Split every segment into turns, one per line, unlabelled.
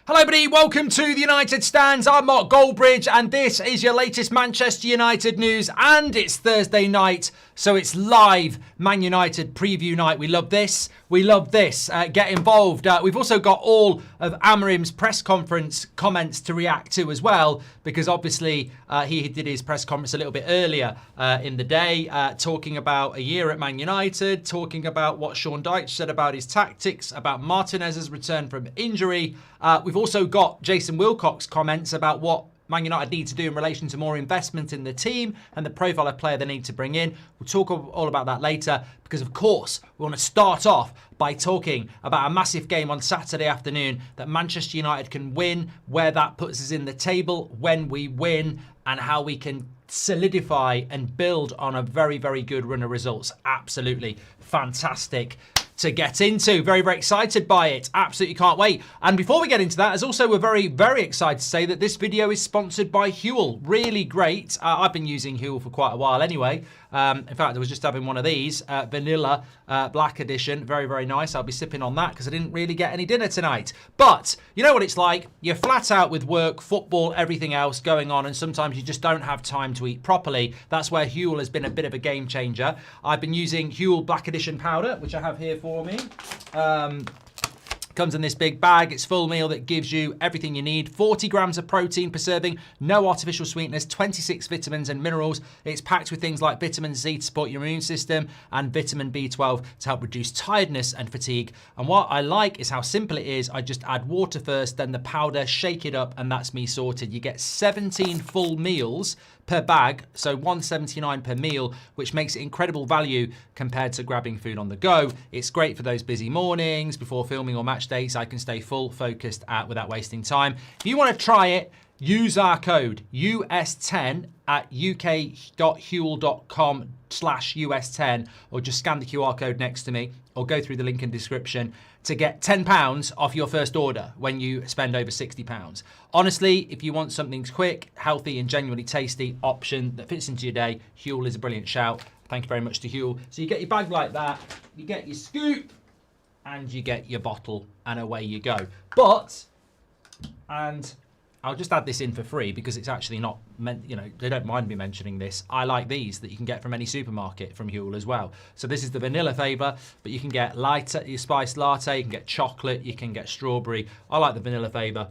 Hello everybody, welcome to the United Stands. I'm Mark Goldbridge and this is your latest Manchester United news, and it's Thursday night, so it's live Man United preview night. We love this. Get involved. We've also got all of Amorim's press conference comments to react to as well, because obviously he did his press conference a little bit earlier in the day, talking about a year at Man United, talking about what Sean Dyche said about his tactics, about Martinez's return from injury. We've also got Jason Wilcock's comments about what Man United need to do in relation to more investment in the team and the profile of player they need to bring in. We'll talk all about that later, because of course we want to start off by talking about a massive game on Saturday afternoon that Manchester United can win, where that puts us in the table when we win, and how we can solidify and build on a very, very good run of results. Absolutely fantastic to get into. Very, very excited by it. Absolutely can't wait. And before we get into that, as also we're very, very excited to say that this video is sponsored by Huel. Really great. I've been using Huel for quite a while anyway. In fact, I was just having one of these, vanilla black edition. Very, very nice. I'll be sipping on that because I didn't really get any dinner tonight. But you know what it's like. You're flat out with work, football, everything else going on, and sometimes you just don't have time to eat properly. That's where Huel has been a bit of a game changer. I've been using Huel Black Edition powder, which I have here for me. Comes in this big bag. It's full meal that gives you everything you need. 40 grams of protein per serving, no artificial sweeteners, 26 vitamins and minerals. It's packed with things like vitamin C to support your immune system and vitamin B12 to help reduce tiredness and fatigue. And what I like is how simple it is. I just add water first, then the powder, shake it up, and that's me sorted. You get 17 full meals per bag, so $1.79 per meal, which makes it incredible value compared to grabbing food on the go. It's great for those busy mornings before filming or match days. I can stay full focused without wasting time. If you want to try it, use our code US10 at uk.huel.com/US10, or just scan the QR code next to me, or go through the link in description to get £10 off your first order when you spend over £60. Honestly, if you want something quick, healthy, and genuinely tasty option that fits into your day, Huel is a brilliant shout. Thank you very much to Huel. So you get your bag like that, you get your scoop, and you get your bottle, and away you go. And I'll just add this in for free because it's actually not meant, you know, they don't mind me mentioning this. I like these that you can get from any supermarket from Huel as well. So this is the vanilla flavour, but you can get lighter, your spiced latte, you can get chocolate, you can get strawberry. I like the vanilla flavour.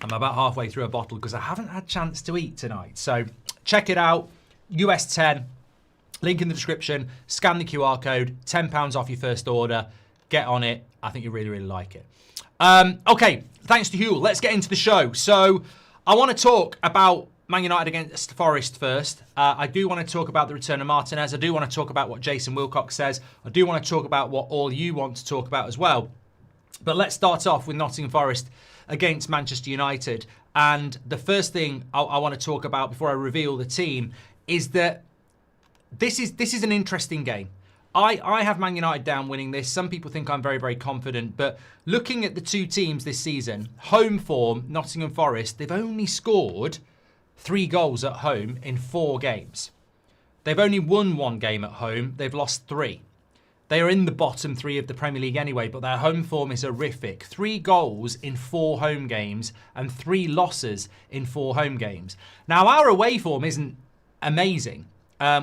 I'm about halfway through a bottle because I haven't had a chance to eat tonight. So check it out, US 10, link in the description, scan the QR code, £10 off your first order, get on it. I think you really, really like it. Okay, thanks to Huel. Let's get into the show. So I want to talk about Man United against Forest first. I do want to talk about the return of Martinez. I do want to talk about what Jason Wilcock says. I do want to talk about what all you want to talk about as well. But let's start off with Nottingham Forest against Manchester United. And the first thing I want to talk about before I reveal the team is that this is an interesting game. I have Man United down winning this. Some people think I'm very, very confident. But looking at the two teams this season, home form, Nottingham Forest, they've only scored 3 goals at home in 4 games. They've only won 1 game at home. They've lost 3. They are in the bottom 3 of the Premier League anyway, but their home form is horrific. 3 goals in 4 home games and 3 losses in 4 home games. Now, our away form isn't amazing.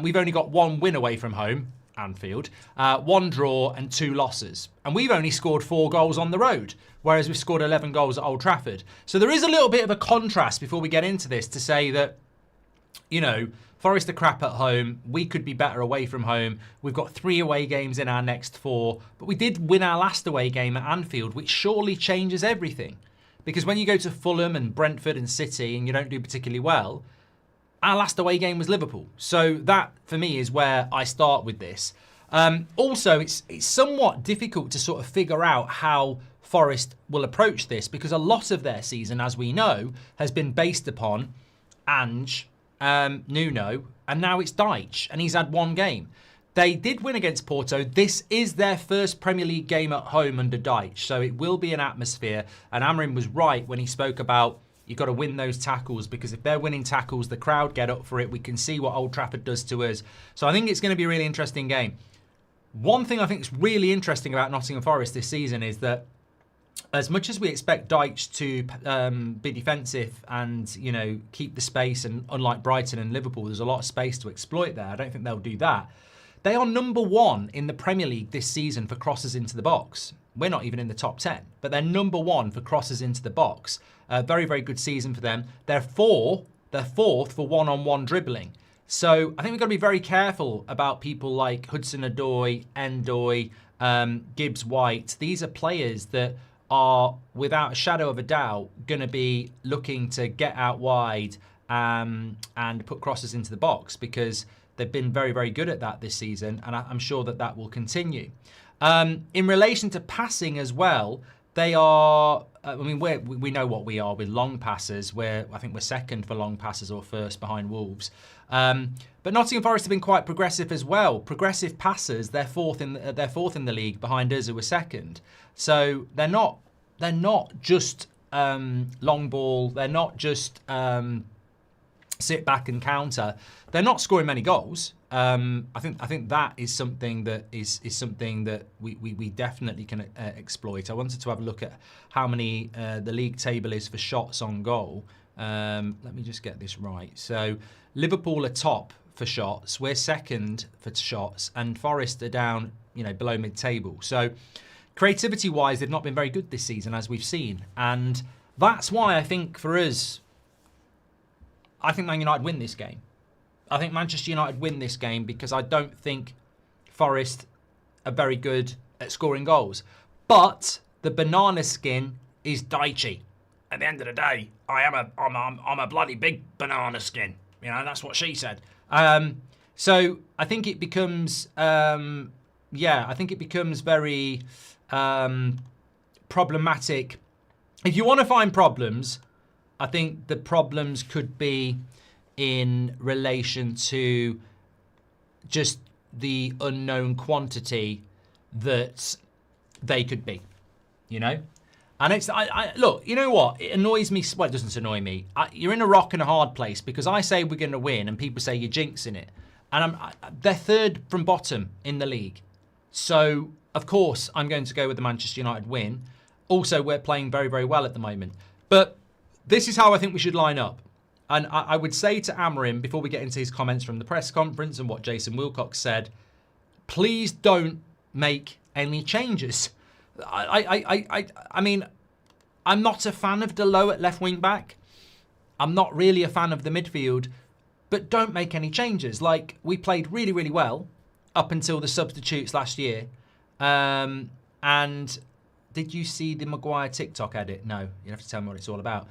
We've only got 1 win away from home, Anfield, 1 draw and 2 losses. And we've only scored 4 goals on the road, whereas we've scored 11 goals at Old Trafford. So there is a little bit of a contrast before we get into this to say that, you know, Forest are crap at home. We could be better away from home. We've got 3 away games in our next 4, but we did win our last away game at Anfield, which surely changes everything. Because when you go to Fulham and Brentford and City and you don't do particularly well, our last away game was Liverpool. So that, for me, is where I start with this. Also, it's somewhat difficult to sort of figure out how Forest will approach this, because a lot of their season, as we know, has been based upon Ange, Nuno, and now it's Dyche, and he's had 1 game. They did win against Porto. This is their first Premier League game at home under Dyche, so it will be an atmosphere. And Amorim was right when he spoke about you've got to win those tackles, because if they're winning tackles, the crowd get up for it. We can see what Old Trafford does to us. So I think it's going to be a really interesting game. One thing I think is really interesting about Nottingham Forest this season is that as much as we expect Dyche to be defensive and, you know, keep the space, and unlike Brighton and Liverpool, there's a lot of space to exploit there. I don't think they'll do that. They are number 1 in the Premier League this season for crosses into the box. We're not even in the top 10, but they're number 1 for crosses into the box. Very, very good season for them. They're fourth for one-on-one dribbling. So I think we've got to be very careful about people like Hudson-Odoi, Endoy, Gibbs-White. These are players that are, without a shadow of a doubt, going to be looking to get out wide and put crosses into the box, because they've been very, very good at that this season, and I'm sure that that will continue. In relation to passing as well, they are, I mean, we know what we are with long passes. I think we're second for long passes, or first behind Wolves. But Nottingham Forest have been quite progressive as well. Progressive passers, they're fourth in the league behind us, who were second. So they're not just long ball. They're not just sit back and counter. They're not scoring many goals. I think that is something that is something that we definitely can exploit. I wanted to have a look at how many the league table is for shots on goal. Let me just get this right. So Liverpool are top for shots. We're second for shots, and Forest are down, you know, below mid-table. So creativity-wise, they've not been very good this season, as we've seen, and that's why I think for us, I think Man United win this game. I think Manchester United win this game because I don't think Forest are very good at scoring goals. But the banana skin is Dyche. At the end of the day, I'm a bloody big banana skin. You know, that's what she said. So I think it becomes, I think it becomes very problematic. If you want to find problems, I think the problems could be in relation to just the unknown quantity that they could be, you know? And it's, look, you know what? It annoys me. Well, it doesn't annoy me. You're in a rock and a hard place, because I say we're going to win and people say you're jinxing it. And they're third from bottom in the league. So, of course, I'm going to go with the Manchester United win. Also, we're playing very, very well at the moment. But this is how I think we should line up. And I would say to Amorim, before we get into his comments from the press conference and what Jason Wilcox said, please don't make any changes. I mean, I'm not a fan of Dyche at left wing back. I'm not really a fan of the midfield, but don't make any changes. Like, we played really, really well up until the substitutes last year. And did you see the Maguire TikTok edit? No, you have to tell me what it's all about.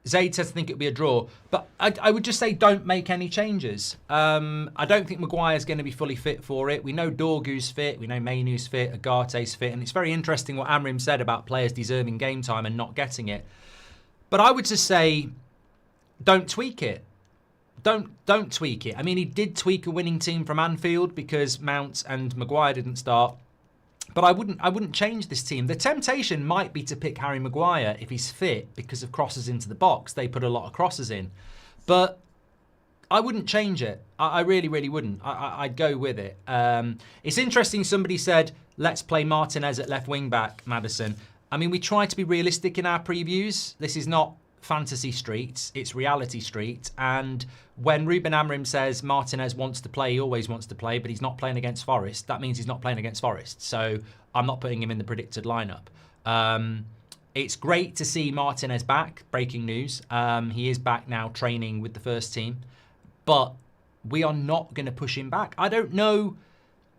Zaid says I think it'll be a draw, but I would just say don't make any changes. I don't think Maguire's going to be fully fit for it. We know Dorgu's fit, we know Mainoo's fit, Agate's fit, and it's very interesting what Amorim said about players deserving game time and not getting it. But I would just say don't tweak it. Don't tweak it. I mean, he did tweak a winning team from Anfield because Mount and Maguire didn't start. But I wouldn't change this team. The temptation might be to pick Harry Maguire if he's fit because of crosses into the box. They put a lot of crosses in. But I wouldn't change it. I really, really wouldn't. I'd go with it. It's interesting, somebody said, let's play Martinez at left wing back, Maddison. I mean, we try to be realistic in our previews. This is not fantasy streets, it's reality street. And when Ruben Amorim says Martinez wants to play, he always wants to play, but he's not playing against Forest, that means he's not playing against Forest. So I'm not putting him in the predicted lineup. It's great to see Martinez back, breaking news. He is back now training with the first team, but we are not going to push him back. I don't know.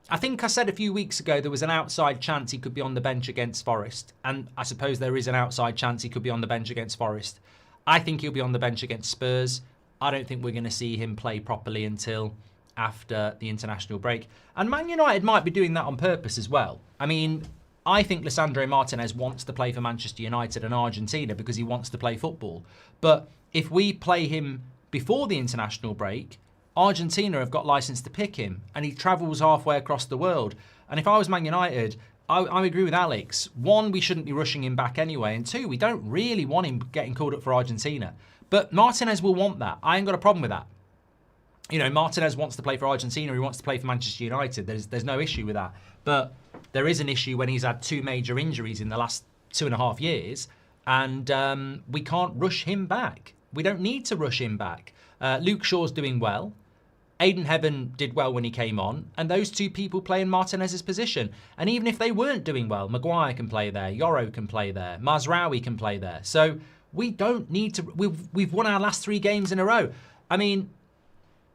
I think I said a few weeks ago there was an outside chance he could be on the bench against Forest. And I suppose there is an outside chance he could be on the bench against Forest. I think he'll be on the bench against Spurs. I don't think we're going to see him play properly until after the international break. And Man United might be doing that on purpose as well. I mean, I think Lisandro Martinez wants to play for Manchester United and Argentina because he wants to play football. But if we play him before the international break, Argentina have got license to pick him, and he travels halfway across the world. And if I was Man United, I agree with Alex. One, we shouldn't be rushing him back anyway. And two, we don't really want him getting called up for Argentina. But Martinez will want that. I ain't got a problem with that. You know, Martinez wants to play for Argentina. He wants to play for Manchester United. There's no issue with that. But there is an issue when he's had 2 major injuries in the last 2.5 years, and we can't rush him back. We don't need to rush him back. Luke Shaw's doing well. Aiden Heaven did well when he came on, and those 2 people play in Martinez's position. And even if they weren't doing well, Maguire can play there, Yoro can play there, Mazraoui can play there. So we don't need to. We've won our last 3 games in a row. I mean,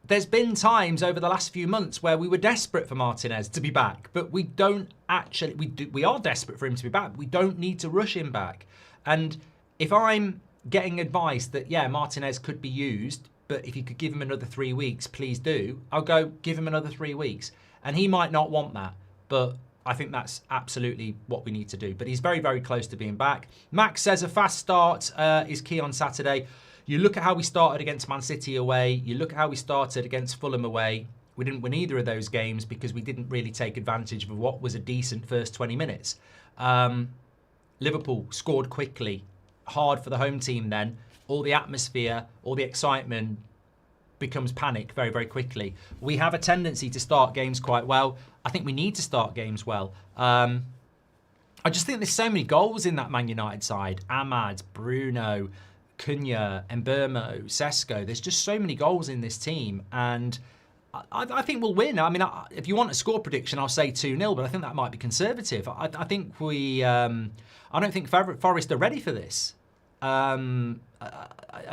there's been times over the last few months where we were desperate for Martinez to be back, but we don't actually. We are desperate for him to be back. We don't need to rush him back. And if I'm getting advice that, yeah, Martinez could be used, but if you could give him another 3 weeks, please do, I'll go give him another 3 weeks. And he might not want that, but I think that's absolutely what we need to do. But he's very, very close to being back. Max says a fast start is key on Saturday. You look at how we started against Man City away. You look at how we started against Fulham away. We didn't win either of those games because we didn't really take advantage of what was a decent first 20 minutes. Liverpool scored quickly, hard for the home team then. All the atmosphere, all the excitement becomes panic very, very quickly. We have a tendency to start games quite well. I think we need to start games well. I just think there's so many goals in that Man United side. Ahmad, Bruno, Cunha, Mbeumo, Sesko. There's just so many goals in this team, and I think we'll win. I mean, if you want a score prediction, I'll say 2-0, but I think that might be conservative. I think I don't think Forest are ready for this. I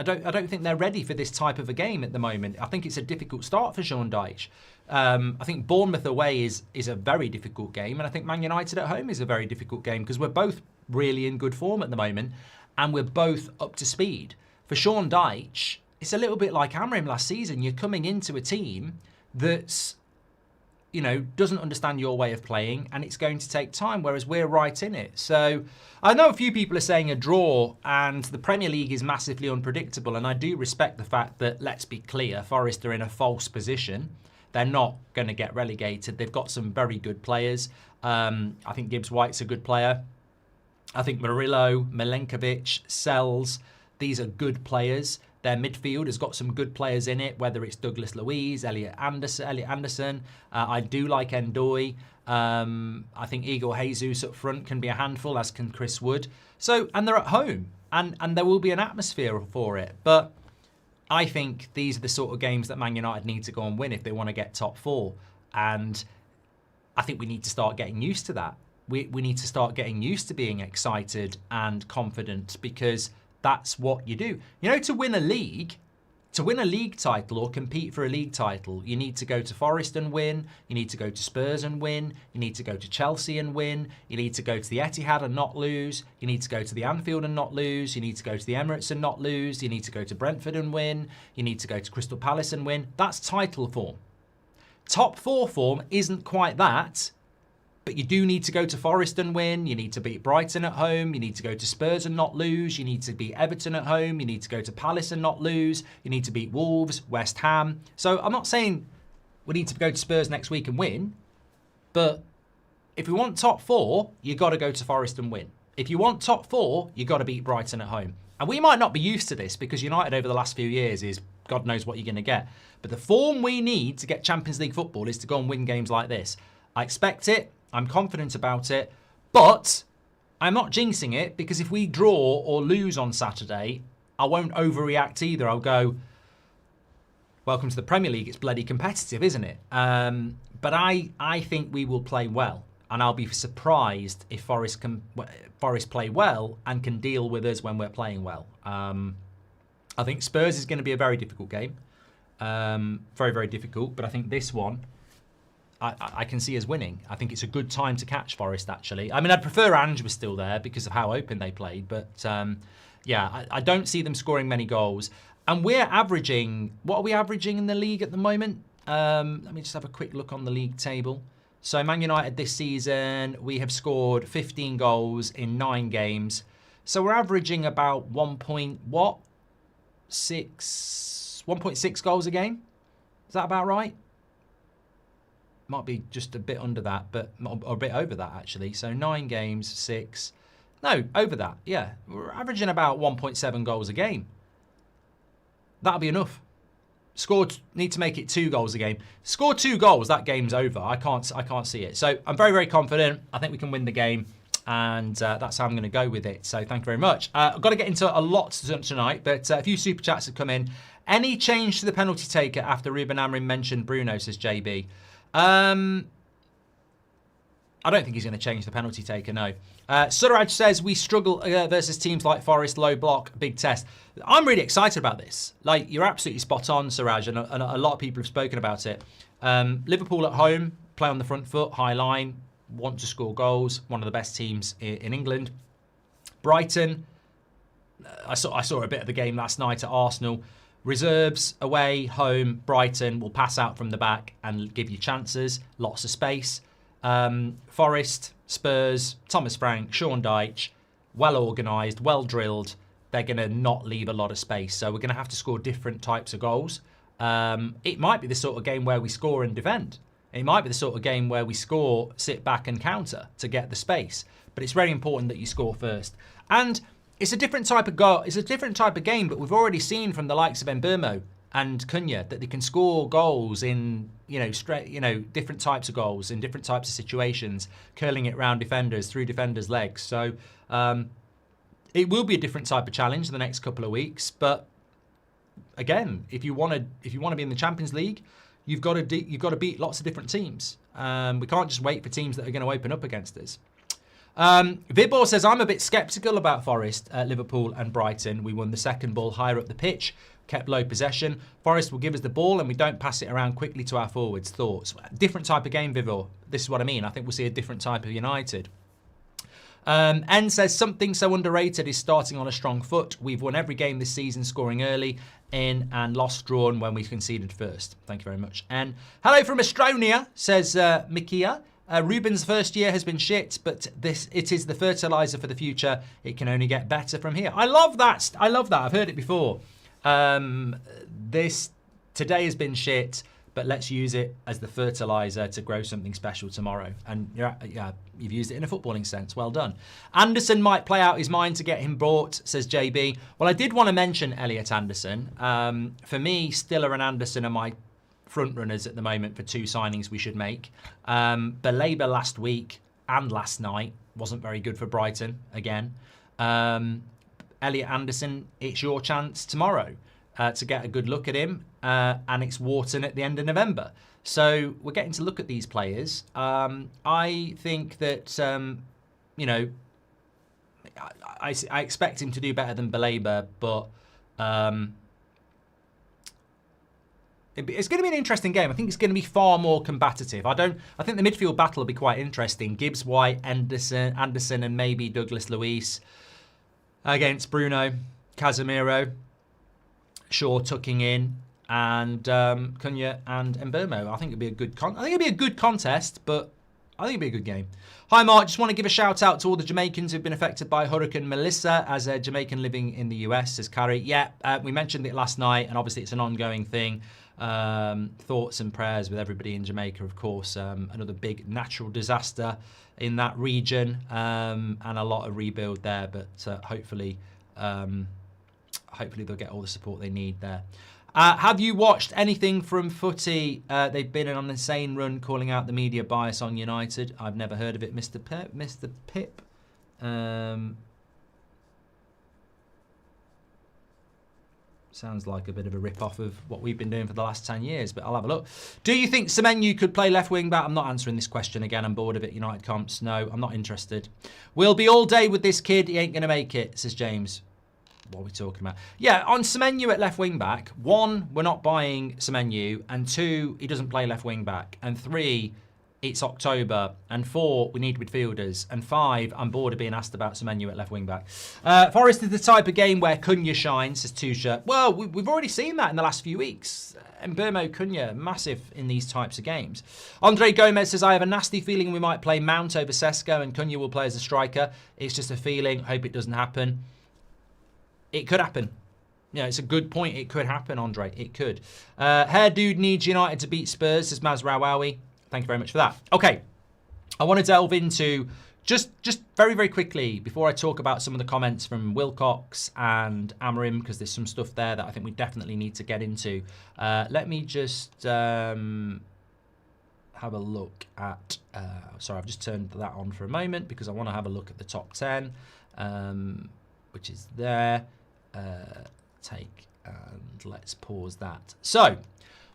don't think they're ready for this type of a game at the moment. I think it's a difficult start for Sean Dyche. I think Bournemouth away is a very difficult game, and I think Man United at home is a very difficult game because we're both really in good form at the moment, and we're both up to speed. For Sean Dyche, it's a little bit like Amorim last season. You're coming into a team that's, you know, doesn't understand your way of playing, and it's going to take time, whereas we're right in it. So I know a few people are saying a draw, and the Premier League is massively unpredictable, and I do respect the fact that, let's be clear, Forest are in a false position. They're not going to get relegated. They've got some very good players. I think Gibbs-White's a good player. I think Murillo, Milenkovic, Sells, these are good players. Their midfield has got some good players in it, whether it's Douglas Luiz, Elliot Anderson. I do like Ndoye. I think Igor Jesus up front can be a handful, as can Chris Wood. So, and they're at home, and there will be an atmosphere for it. But I think these are the sort of games that Man United need to go and win if they want to get top 4. And I think we need to start getting used to that. We need to start getting used to being excited and confident, because that's what you do. You know, to win a league title or compete for a league title, you need to go to Forest and win. You need to go to Spurs and win. You need to go to Chelsea and win. You need to go to the Etihad and not lose. You need to go to the Anfield and not lose. You need to go to the Emirates and not lose. You need to go to Brentford and win. You need to go to Crystal Palace and win. That's title form. Top 4 form isn't quite that. But you do need to go to Forest and win. You need to beat Brighton at home. You need to go to Spurs and not lose. You need to beat Everton at home. You need to go to Palace and not lose. You need to beat Wolves, West Ham. So I'm not saying we need to go to Spurs next week and win. But if we want top 4, you got to go to Forest and win. If you want top 4, you got to beat Brighton at home. And we might not be used to this because United over the last few years is God knows what you're going to get. But the form we need to get Champions League football is to go and win games like this. I expect it. I'm confident about it, but I'm not jinxing it, because if we draw or lose on Saturday, I won't overreact either. I'll go, welcome to the Premier League. It's bloody competitive, isn't it? But I think we will play well, and I'll be surprised if Forest play well and can deal with us when we're playing well. I think Spurs is going to be a very difficult game, very, very difficult. But I think this one, I can see us winning. I think it's a good time to catch Forest, actually. I mean, I'd prefer Ange was still there because of how open they played. But, yeah, I don't see them scoring many goals. And we're averaging... What are we averaging in the league at the moment? Let me just have a quick look on the league table. So, Man United this season, we have scored 15 goals in 9 games. So, we're averaging about 1.6 goals a game. Is that about right? Might be just a bit under that, but or a bit over that, actually. So 9 games, 6. No, over that, yeah. We're averaging about 1.7 goals a game. That'll be enough. Need to make it 2 goals a game. Score 2 goals, that game's over. I can't see it. So I'm very, very confident. I think we can win the game. And that's how I'm going to go with it. So thank you very much. I've got to get into a lot tonight, but a few super chats have come in. Any change to the penalty taker after Ruben Amorim mentioned Bruno, says JB. I don't think he's going to change the penalty taker, no. Suraj says, we struggle versus teams like Forest, low block, big test. I'm really excited about this. Like, you're absolutely spot on, Suraj, and a lot of people have spoken about it. Liverpool at home, play on the front foot, high line, want to score goals, one of the best teams in England. Brighton, I saw a bit of the game last night at Arsenal. Reserves, away, home, Brighton will pass out from the back and give you chances, lots of space. Forest, Spurs, Thomas Frank, Sean Dyche, well organised, well drilled. They're going to not leave a lot of space. So we're going to have to score different types of goals. It might be the sort of game where we score and defend. It might be the sort of game where we score, sit back and counter to get the space. But it's very important that you score first. And it's a different type of goal. It's a different type of game, but we've already seen from the likes of Mbeumo and Cunha that they can score goals in, different types of goals in different types of situations, curling it round defenders, through defenders' legs. So it will be a different type of challenge in the next couple of weeks. But again, if you want to be in the Champions League, you've got to beat lots of different teams. We can't just wait for teams that are going to open up against us. Vibor says, I'm a bit sceptical about Forest, Liverpool and Brighton. We won the second ball higher up the pitch, kept low possession. Forest will give us the ball and we don't pass it around quickly to our forwards. Thoughts? Different type of game, Vibor. This is what I mean. I think we'll see a different type of United. N says, something so underrated is starting on a strong foot. We've won every game this season, scoring early in and lost drawn when we conceded first. Thank you very much. And hello from Estonia, says Mikia. Ruben's first year has been shit, but it is the fertilizer for the future. It can only get better from here. I love that. I've heard it before. Today has been shit, but let's use it as the fertilizer to grow something special tomorrow. And you've used it in a footballing sense. Well done. Anderson might play out his mind to get him bought, says JB. Well, I did want to mention Elliot Anderson. For me, Stiller and Anderson are my front runners at the moment for 2 signings we should make. Baleba last week and last night wasn't very good for Brighton again. Elliot Anderson, it's your chance tomorrow to get a good look at him, and it's Wharton at the end of November. So we're getting to look at these players. I think that, I expect him to do better than Baleba, but it's going to be an interesting game. I think it's going to be far more combative. I think the midfield battle will be quite interesting. Gibbs, White, Anderson, and maybe Douglas Luiz against Bruno, Casemiro, Shaw tucking in, and Cunha and Mbeumo. I think it'd be a good contest, but I think it'd be a good game. Hi Mark, just want to give a shout out to all the Jamaicans who've been affected by Hurricane Melissa as a Jamaican living in the US, says Carrie. Yeah, we mentioned it last night, and obviously it's an ongoing thing. Thoughts and prayers with everybody in Jamaica, of course. Another big natural disaster in that region, and a lot of rebuild there, but hopefully they'll get all the support they need there. Have you watched anything from footy? They've been on an insane run calling out the media bias on United. I've never heard of it, Mr. Pip. Sounds like a bit of a rip-off of what we've been doing for the last 10 years, but I'll have a look. Do you think Semenyo could play left wing back? I'm not answering this question again. I'm bored of it. United comps. No, I'm not interested. We'll be all day with this kid. He ain't going to make it, says James. What are we talking about? Yeah, on Semenyo at left wing back, 1, we're not buying Semenyo, and 2, he doesn't play left wing back, and 3, it's October, and 4, we need midfielders, and 5, I'm bored of being asked about Semenyo at left wing back. Forest is the type of game where Cunha shines, says Tusha. Well, we've already seen that in the last few weeks. Mbeumo, Cunha, massive in these types of games. Andre Gomez says, I have a nasty feeling we might play Mount over Sesko, and Cunha will play as a striker. It's just a feeling. Hope it doesn't happen. It could happen. Yeah, it's a good point. It could happen, Andre. It could. Hair Dude needs United to beat Spurs, says Maz Rawawi. Thank you very much for that. Okay, I want to delve into Just very, very quickly, before I talk about some of the comments from Wilcox and Amorim, because there's some stuff there that I think we definitely need to get into. Let me just have a look at... sorry, I've just turned that on for a moment because I want to have a look at the top 10, which is there. And let's pause that. So,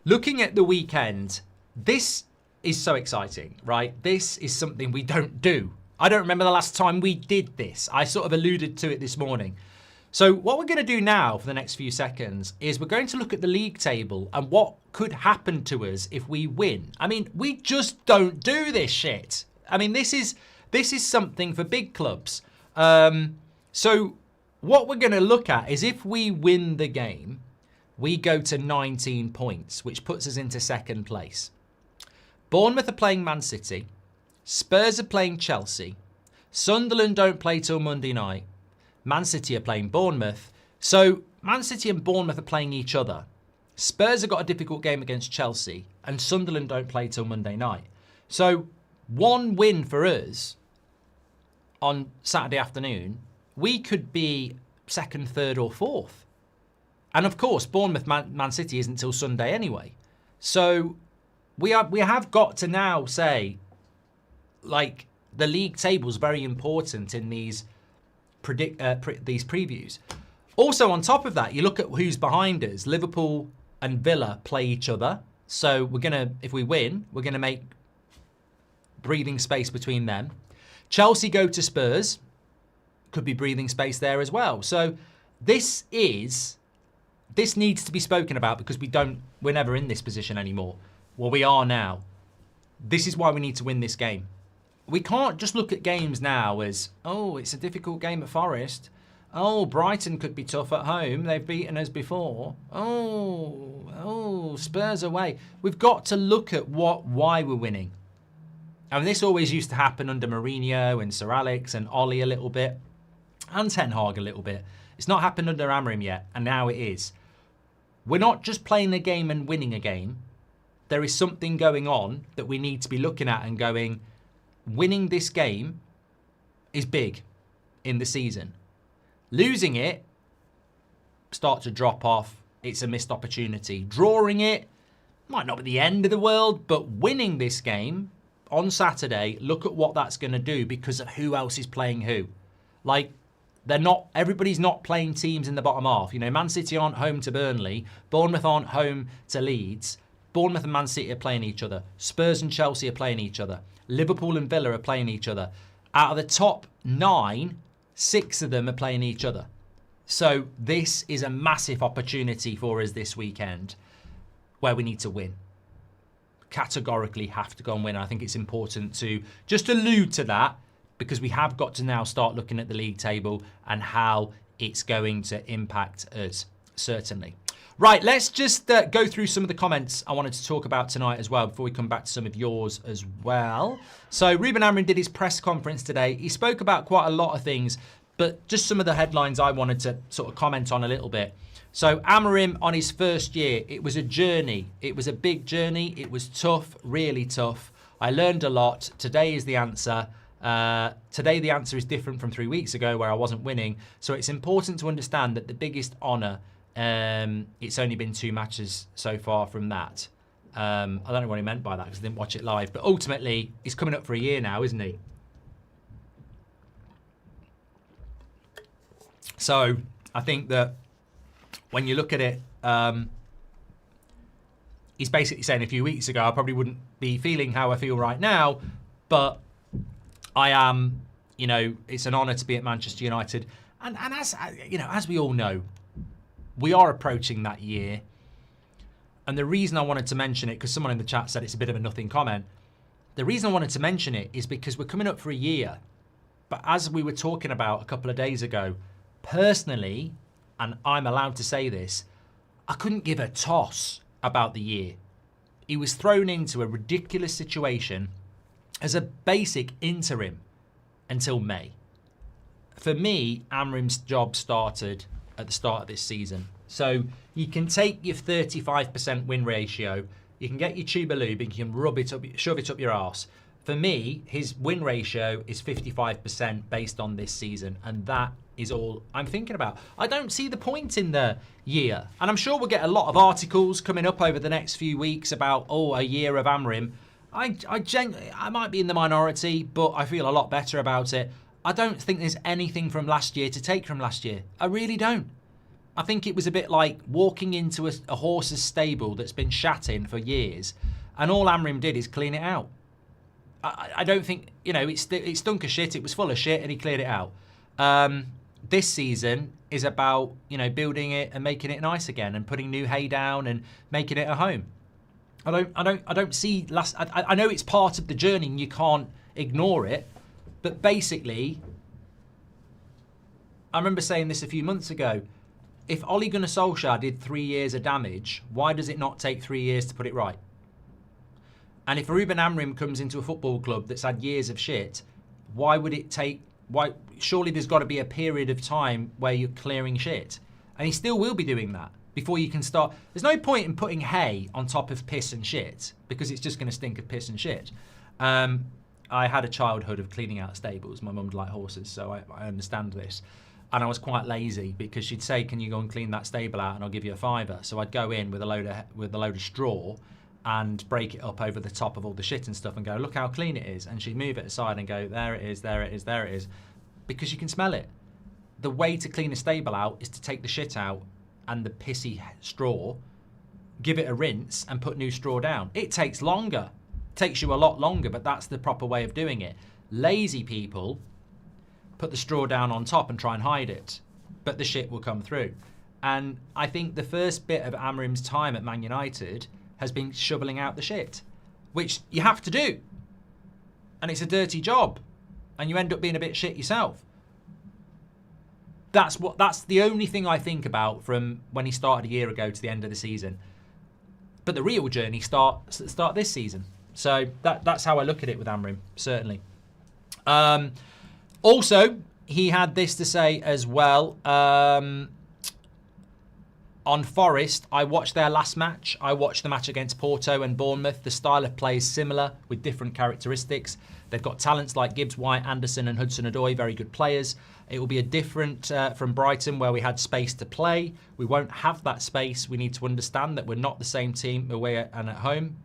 looking at the weekend, this is so exciting, right? This is something we don't do. I don't remember the last time we did this. I sort of alluded to it this morning. So what we're going to do now for the next few seconds is we're going to look at the league table and what could happen to us if we win. I mean, we just don't do this shit. I mean, this is something for big clubs. So what we're going to look at is if we win the game, we go to 19 points, which puts us into second place. Bournemouth are playing Man City. Spurs are playing Chelsea. Sunderland don't play till Monday night. Man City are playing Bournemouth. So Man City and Bournemouth are playing each other. Spurs have got a difficult game against Chelsea. And Sunderland don't play till Monday night. So one win for us on Saturday afternoon, we could be second, third or fourth. And of course, Bournemouth Man City isn't till Sunday anyway. So we have got to now say, like, the league table is very important in these previews. Also, on top of that, you look at who's behind us. Liverpool and Villa play each other. So we're gonna, if we win, we're gonna make breathing space between them. Chelsea go to Spurs. Could be breathing space there as well. So this needs to be spoken about because we're never in this position anymore. Well, we are now. This is why we need to win this game. We can't just look at games now as, oh, it's a difficult game at Forest. Oh, Brighton could be tough at home. They've beaten us before. Oh, Spurs away. We've got to look at why we're winning. And this always used to happen under Mourinho and Sir Alex and Ollie a little bit. And Ten Hag a little bit. It's not happened under Amorim yet, and now it is. We're not just playing a game and winning a game. There is something going on that we need to be looking at and going, winning this game is big in the season. Losing it, start to drop off. It's a missed opportunity. Drawing it might not be the end of the world, but winning this game on Saturday, look at what that's going to do because of who else is playing who. Like, everybody's not playing teams in the bottom half. You know, Man City aren't home to Burnley. Bournemouth aren't home to Leeds. Bournemouth and Man City are playing each other. Spurs and Chelsea are playing each other. Liverpool and Villa are playing each other. Out of the top 9, 6 of them are playing each other. So this is a massive opportunity for us this weekend where we need to win. Categorically have to go and win. I think it's important to just allude to that because we have got to now start looking at the league table and how it's going to impact us, certainly. Right, let's just go through some of the comments I wanted to talk about tonight as well before we come back to some of yours as well. So Ruben Amorim did his press conference today. He spoke about quite a lot of things, but just some of the headlines I wanted to sort of comment on a little bit. So Amorim on his first year, it was a journey. It was a big journey. It was tough, really tough. I learned a lot. Today is the answer. Today the answer is different from 3 weeks ago where I wasn't winning. So it's important to understand that the biggest honour, it's only been 2 matches so far from that. I don't know what he meant by that because I didn't watch it live. But ultimately, he's coming up for a year now, isn't he? So I think that when you look at it, he's basically saying a few weeks ago, I probably wouldn't be feeling how I feel right now, but I am, you know, it's an honour to be at Manchester United. And as, you know, as we all know, we are approaching that year. And the reason I wanted to mention it, because someone in the chat said it's a bit of a nothing comment. The reason I wanted to mention it is because we're coming up for a year. But as we were talking about a couple of days ago, personally, and I'm allowed to say this, I couldn't give a toss about the year. He was thrown into a ridiculous situation as a basic interim until May. For me, Amorim's job started at the start of this season. So you can take your 35% win ratio, you can get your tuba lube and you can rub it up, shove it up your arse. For me, his win ratio is 55% based on this season, and that is all I'm thinking about. I don't see the point in the year, and I'm sure we'll get a lot of articles coming up over the next few weeks about, a year of Amorim. I might be in the minority, but I feel a lot better about it. I don't think there's anything from last year to take from last year. I really don't. I think it was a bit like walking into a horse's stable that's been shat in for years, and all Amorim did is clean it out. I don't think, it stunk of shit. It was full of shit, and he cleared it out. This season is about, building it and making it nice again, and putting new hay down and making it a home. I don't see I know it's part of the journey and you can't ignore it, but basically, I remember saying this a few months ago. If Ole Gunnar Solskjaer did 3 years of damage, why does it not take 3 years to put it right? And if Ruben Amorim comes into a football club that's had years of shit, why would it take... Surely there's got to be a period of time where you're clearing shit. And he still will be doing that before you can start... There's no point in putting hay on top of piss and shit, because it's just going to stink of piss and shit. I had a childhood of cleaning out stables. My mum liked horses, so I understand this. And I was quite lazy, because she'd say, can you go and clean that stable out and I'll give you a £5. So I'd go in with a load of straw and break it up over the top of all the shit and stuff and go, look how clean it is. And she'd move it aside and go, there it is, there it is, there it is. Because you can smell it. The way to clean a stable out is to take the shit out and the pissy straw, give it a rinse and put new straw down. It takes longer. It takes you a lot longer, but that's the proper way of doing it. Lazy people put the straw down on top and try and hide it, but the shit will come through. And I think the first bit of Amorim's time at Man United has been shoveling out the shit, which you have to do. And it's a dirty job, and you end up being a bit shit yourself. That's the only thing I think about from when he started a year ago to the end of the season. But the real journey start this season. So that's how I look at it with Amorim, certainly. Also, he had this to say as well. On Forest, I watched their last match. I watched the match against Porto and Bournemouth. The style of play is similar with different characteristics. They've got talents like Gibbs White, Anderson and Hudson-Odoi, very good players. It will be a different from Brighton, where we had space to play. We won't have that space. We need to understand that we're not the same team away and at home.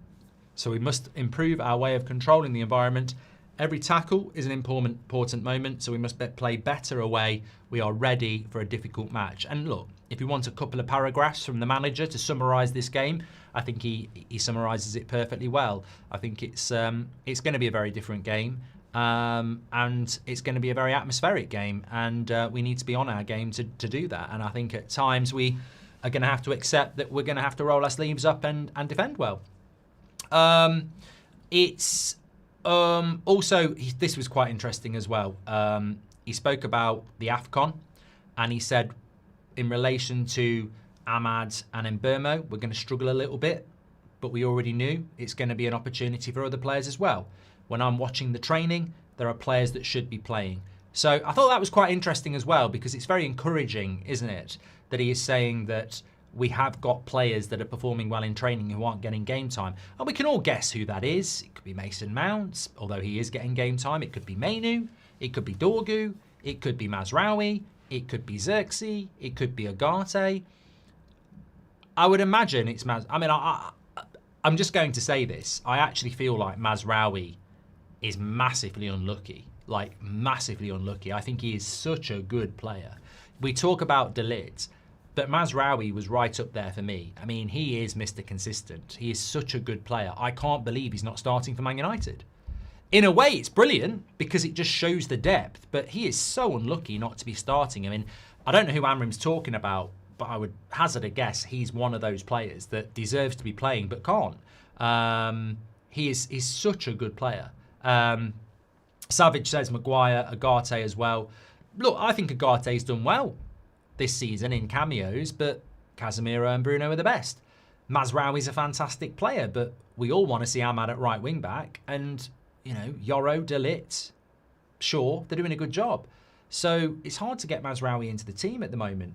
So we must improve our way of controlling the environment. Every tackle is an important moment, so we must play better away. We are ready for a difficult match. And look, if you want a couple of paragraphs from the manager to summarise this game, I think he summarises it perfectly well. I think it's going to be a very different game, and it's going to be a very atmospheric game, and we need to be on our game to do that. And I think at times we are going to have to accept that we're going to have to roll our sleeves up and defend well. Also, this was quite interesting as well. He spoke about the AFCON, and he said, in relation to Ahmad and Mbeumo, we're going to struggle a little bit, but we already knew it's going to be an opportunity for other players as well. When I'm watching the training, there are players that should be playing. So I thought that was quite interesting as well, because it's very encouraging, isn't it, that he is saying that we have got players that are performing well in training who aren't getting game time. And we can all guess who that is. It could be Mason Mount, although he is getting game time. It could be Mainu. It could be Dorgu. It could be Mazraoui. It could be Xerxes. It could be Agate. I would imagine it's I'm just going to say this. I actually feel like Mazraoui is massively unlucky. Like, massively unlucky. I think he is such a good player. We talk about Dyche, but Mazraoui was right up there for me. I mean, he is Mr. Consistent. He is such a good player. I can't believe he's not starting for Man United. In a way, it's brilliant because it just shows the depth, but he is so unlucky not to be starting. I mean, I don't know who Amorim's talking about, but I would hazard a guess he's one of those players that deserves to be playing but can't. He's such a good player. Savage says Maguire, Agate as well. Look, I think Agate's done well this season in cameos, but Casemiro and Bruno are the best. Mazraoui's a fantastic player, but we all want to see Ahmad at right wing back, and Yoro, Dyche, sure, they're doing a good job. So it's hard to get Mazraoui into the team at the moment.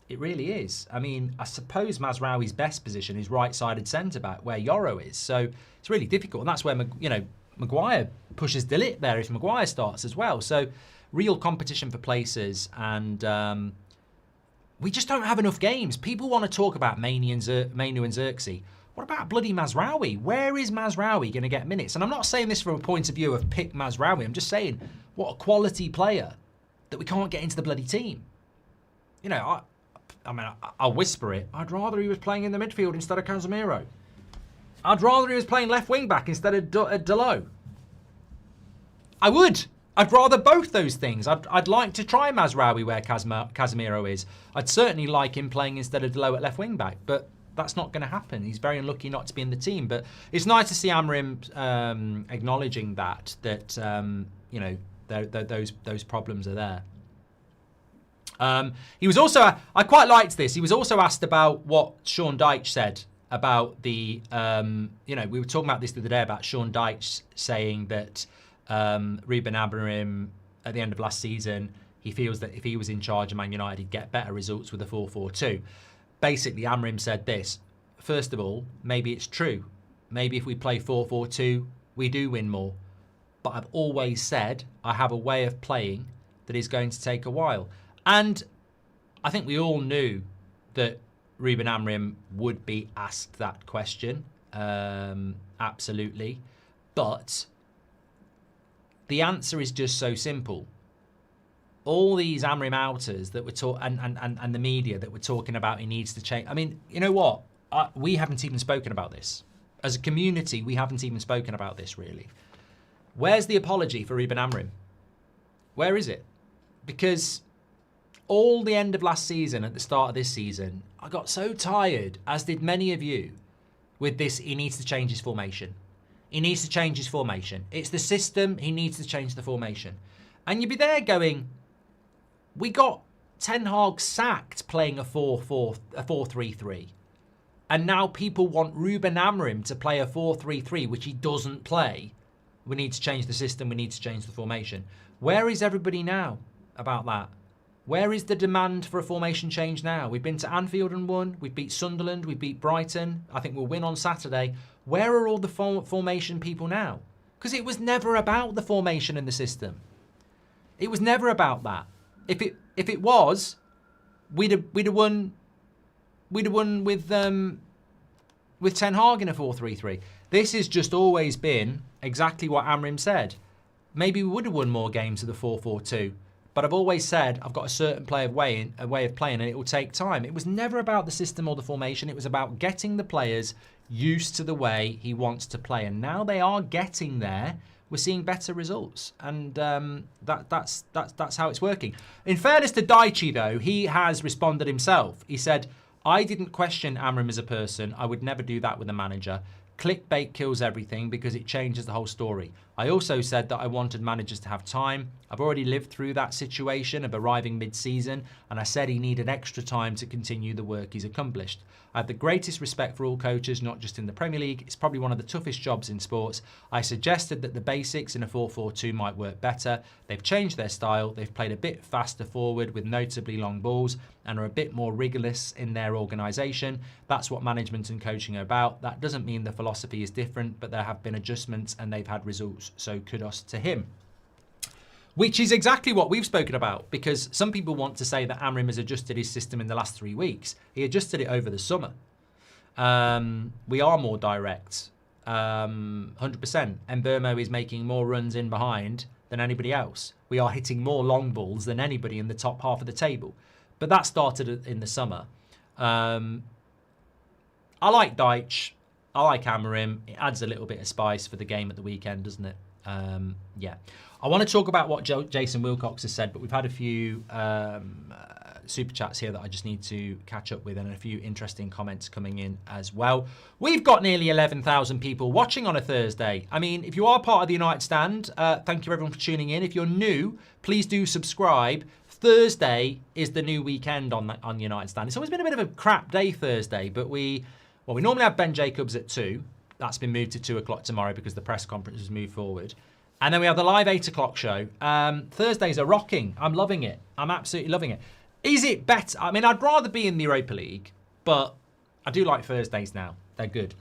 It really is. I mean, I suppose Mazraoui's best position is right-sided centre-back, where Yoro is. So it's really difficult. And that's where, Maguire pushes Dyche there if Maguire starts as well. So real competition for places. And we just don't have enough games. People want to talk about Mainoo and Xerxes. What about bloody Mazraoui? Where is Mazraoui going to get minutes? And I'm not saying this from a point of view of pick Mazraoui. I'm just saying, what a quality player that we can't get into the bloody team. You know, I'll whisper it. I'd rather he was playing in the midfield instead of Casemiro. I'd rather he was playing left wing back instead of Dalot. I would. I'd rather both those things. I'd like to try Mazraoui where Casemiro is. I'd certainly like him playing instead of Dalot at left wing back, but that's not going to happen. He's very unlucky not to be in the team. But it's nice to see Amorim acknowledging that those problems are there. He was also, I quite liked this. He was also asked about what Sean Dyche said about the, we were talking about this the other day about Sean Dyche saying that Ruben Amorim at the end of last season, he feels that if he was in charge of Man United, he'd get better results with a 4-4-2. Basically, Amorim said this. First of all, maybe it's true. Maybe if we play 4-4-2, we do win more. But I've always said I have a way of playing that is going to take a while. And I think we all knew that Ruben Amorim would be asked that question. Absolutely. But the answer is just so simple. All these Amorim outers that were and the media that were talking about he needs to change. I mean, you know what? We haven't even spoken about this. As a community, we haven't even spoken about this, really. Where's the apology for Ruben Amorim? Where is it? Because all the end of last season, at the start of this season, I got so tired, as did many of you, with this, he needs to change his formation. He needs to change his formation. It's the system, he needs to change the formation. And you'd be there going, we got Ten Hag sacked playing a 4-3-3. And now people want Ruben Amorim to play a 4-3-3, which he doesn't play. We need to change the system, we need to change the formation. Where is everybody now about that? Where is the demand for a formation change now? We've been to Anfield and won. We've beat Sunderland. We beat Brighton. I think we'll win on Saturday. Where are all the formation people now? Because it was never about the formation and the system. It was never about that. If it was, we'd have won. We'd have won with Ten Hag in a 4-3-3. This has just always been exactly what Amorim said. Maybe we would have won more games with a 4-4-2. But I've always said I've got a certain way of playing, and it will take time. It was never about the system or the formation. It was about getting the players used to the way he wants to play. And now they are getting there. We're seeing better results, and that's how it's working. In fairness to Dyche, though, he has responded himself. He said, "I didn't question Amorim as a person. I would never do that with a manager. Clickbait kills everything because it changes the whole story. I also said that I wanted managers to have time. I've already lived through that situation of arriving mid-season, and I said he needed extra time to continue the work he's accomplished. I have the greatest respect for all coaches, not just in the Premier League. It's probably one of the toughest jobs in sports. I suggested that the basics in a 4-4-2 might work better. They've changed their style. They've played a bit faster forward with notably long balls and are a bit more rigorous in their organisation. That's what management and coaching are about. That doesn't mean the philosophy is different, but there have been adjustments and they've had results. So kudos to him." Which is exactly what we've spoken about, because some people want to say that Amorim has adjusted his system in the last 3 weeks. He adjusted it over the summer. We are more direct, 100%. Mbeumo is making more runs in behind than anybody else. We are hitting more long balls than anybody in the top half of the table. But that started in the summer. I like Dyche. I like Amorim. It adds a little bit of spice for the game at the weekend, doesn't it? Yeah. I want to talk about what Jason Wilcox has said, but we've had a few super chats here that I just need to catch up with, and a few interesting comments coming in as well. We've got nearly 11,000 people watching on a Thursday. I mean, if you are part of the United Stand, thank you everyone for tuning in. If you're new, please do subscribe. Thursday is the new weekend on United Stand. It's always been a bit of a crap day Thursday, but we normally have Ben Jacobs at 2. That's been moved to 2 o'clock tomorrow because the press conference has moved forward. And then we have the live 8 o'clock show. Thursdays are rocking. I'm loving it. I'm absolutely loving it. Is it better? I mean, I'd rather be in the Europa League, but I do like Thursdays now. They're good.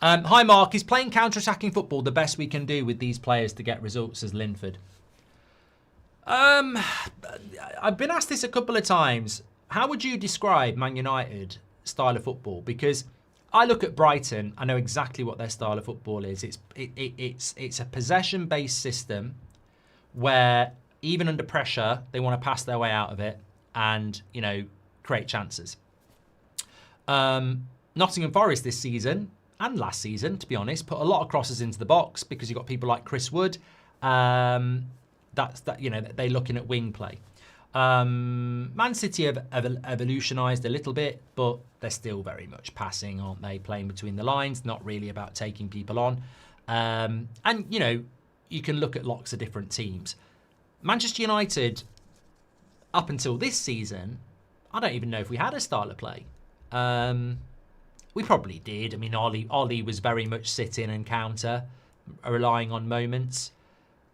Hi, Mark. Is playing counter-attacking football the best we can do with these players to get results, says Linford? I've been asked this a couple of times. How would you describe Man United style of football? Because I look at Brighton, I know exactly what their style of football is. It's a possession-based system where even under pressure, they want to pass their way out of it and, you know, create chances. Nottingham Forest this season and last season, to be honest, put a lot of crosses into the box because you've got people like Chris Wood. You know, they're looking at wing play. Man City have evolutionised a little bit, but they're still very much passing, aren't they? Playing between the lines, not really about taking people on. And, you know, you can look at lots of different teams. Manchester United, up until this season, I don't even know if we had a style of play. We probably did. I mean, Ollie was very much sit in and counter, relying on moments.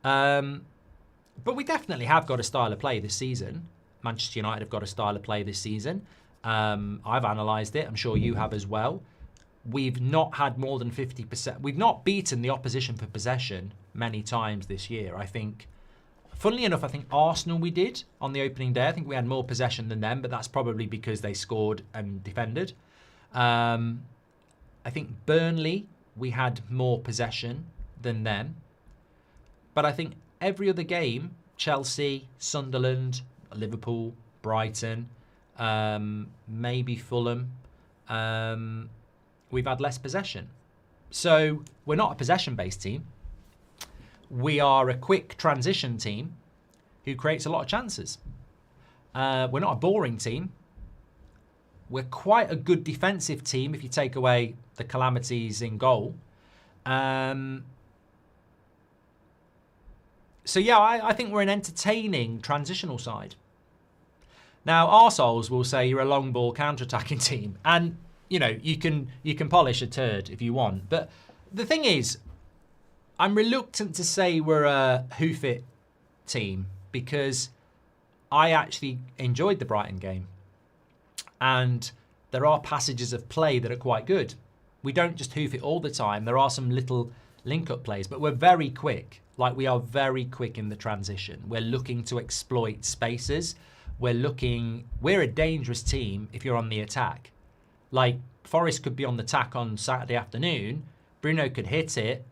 But we definitely have got a style of play this season. Manchester United have got a style of play this season. I've analysed it. I'm sure you have as well. We've not had more than 50%. We've not beaten the opposition for possession many times this year. I think, funnily enough, I think Arsenal we did on the opening day. I think we had more possession than them, but that's probably because they scored and defended. I think Burnley, we had more possession than them. But I think every other game, Chelsea, Sunderland, Liverpool, Brighton, maybe Fulham, we've had less possession. So we're not a possession-based team. We are a quick transition team who creates a lot of chances. We're not a boring team. We're quite a good defensive team if you take away the calamities in goal. So yeah, I think we're an entertaining transitional side. Now, arseholes will say you're a long ball counter-attacking team. And, you know, you can polish a turd if you want. But the thing is, I'm reluctant to say we're a hoof it team because I actually enjoyed the Brighton game. And there are passages of play that are quite good. We don't just hoof it all the time. There are some little link-up plays, but we're very quick. Like, we are very quick in the transition. We're looking to exploit spaces. We're a dangerous team if you're on the attack. Like, Forest could be on the attack on Saturday afternoon. Bruno could hit it.